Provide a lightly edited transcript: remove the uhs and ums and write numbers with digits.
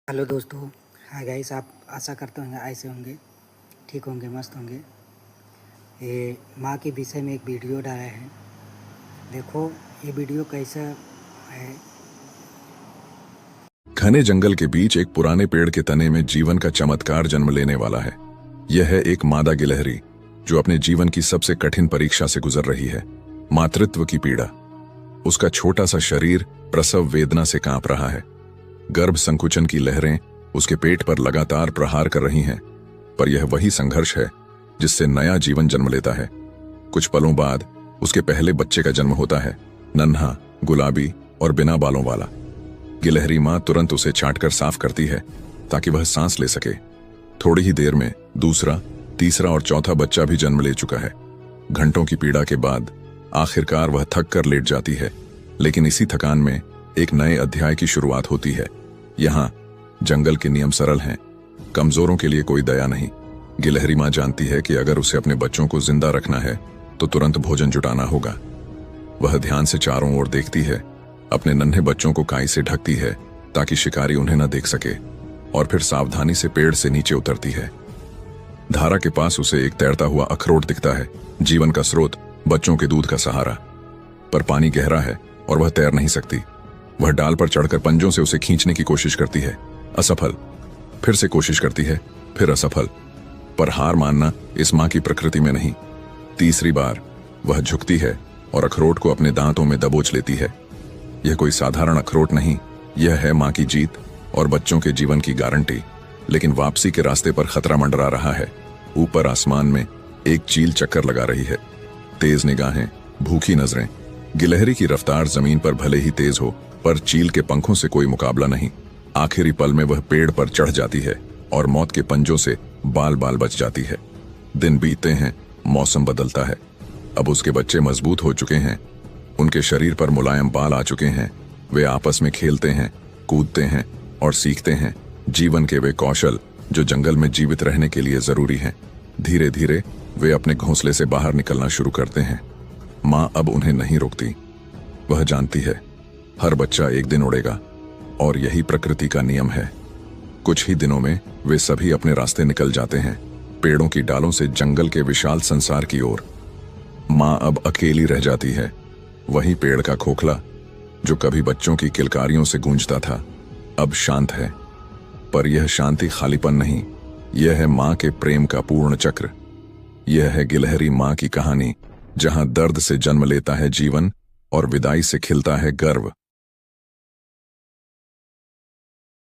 Hello दोस्तों। Hi guys, आप आशा करते होंगे ऐसे होंगे, ठीक होंगे, मस्त होंगे। ये माँ के विषय में एक वीडियो डाला है। देखो ये वीडियो कैसा है। घने जंगल के बीच एक पुराने पेड़ के तने में जीवन का चमत्कार जन्म लेने वाला है। यह है एक मादा गिलहरी जो अपने जीवन की सबसे कठिन परीक्षा से गुजर रही है, मातृत्व की पीड़ा। उसका छोटा सा शरीर प्रसव वेदना से कांप रहा है। गर्भ संकुचन की लहरें उसके पेट पर लगातार प्रहार कर रही हैं, पर यह वही संघर्ष है जिससे नया जीवन जन्म लेता है। कुछ पलों बाद उसके पहले बच्चे का जन्म होता है, नन्हा, गुलाबी और बिना बालों वाला। गिलहरी मां तुरंत उसे छांटकर साफ करती है ताकि वह सांस ले सके। थोड़ी ही देर में दूसरा, तीसरा और चौथा बच्चा भी जन्म ले चुका है। घंटों की पीड़ा के बाद आखिरकार वह थक कर लेट जाती है, लेकिन इसी थकान में एक नए अध्याय की शुरुआत होती है। यहाँ जंगल के नियम सरल हैं, कमजोरों के लिए कोई दया नहीं। गिलहरी मां जानती है कि अगर उसे अपने बच्चों को जिंदा रखना है तो तुरंत भोजन जुटाना होगा। वह ध्यान से चारों ओर देखती है, अपने नन्हे बच्चों को काई से ढकती है ताकि शिकारी उन्हें न देख सके, और फिर सावधानी से पेड़ से नीचे उतरती है। धारा के पास उसे एक तैरता हुआ अखरोट दिखता है, जीवन का स्रोत, बच्चों के दूध का सहारा। पर पानी गहरा है और वह तैर नहीं सकती। वह डाल पर चढ़कर पंजों से उसे खींचने की कोशिश करती है, असफल। फिर से कोशिश करती है, फिर असफल। पर हार मानना इस मां की प्रकृति में नहीं। तीसरी बार वह झुकती है और अखरोट को अपने दांतों में दबोच लेती है। यह कोई साधारण अखरोट नहीं, यह है मां की जीत और बच्चों के जीवन की गारंटी। लेकिन वापसी के रास्ते पर खतरा मंडरा रहा है। ऊपर आसमान में एक चील चक्कर लगा रही है, तेज निगाहें, भूखी नजरें। गिलहरी की रफ्तार जमीन पर भले ही तेज हो, पर चील के पंखों से कोई मुकाबला नहीं। आखिरी पल में वह पेड़ पर चढ़ जाती है और मौत के पंजों से बाल बाल बच जाती है। दिन बीतते हैं, मौसम बदलता है। अब उसके बच्चे मजबूत हो चुके हैं, उनके शरीर पर मुलायम बाल आ चुके हैं। वे आपस में खेलते हैं, कूदते हैं और सीखते हैं जीवन के वे कौशल जो जंगल में जीवित रहने के लिए जरूरी हैं। धीरे धीरे वे अपने घोंसले से बाहर निकलना शुरू करते हैं। मां अब उन्हें नहीं रोकती। वह जानती है हर बच्चा एक दिन उड़ेगा और यही प्रकृति का नियम है। कुछ ही दिनों में वे सभी अपने रास्ते निकल जाते हैं, पेड़ों की डालों से जंगल के विशाल संसार की ओर। मां अब अकेली रह जाती है। वही पेड़ का खोखला जो कभी बच्चों की किलकारियों से गूंजता था, अब शांत है। पर यह शांति खालीपन नहीं, यह है मां के प्रेम का पूर्ण चक्र। यह है गिलहरी मां की कहानी, जहां दर्द से जन्म लेता है जीवन और विदाई से खिलता है गर्व।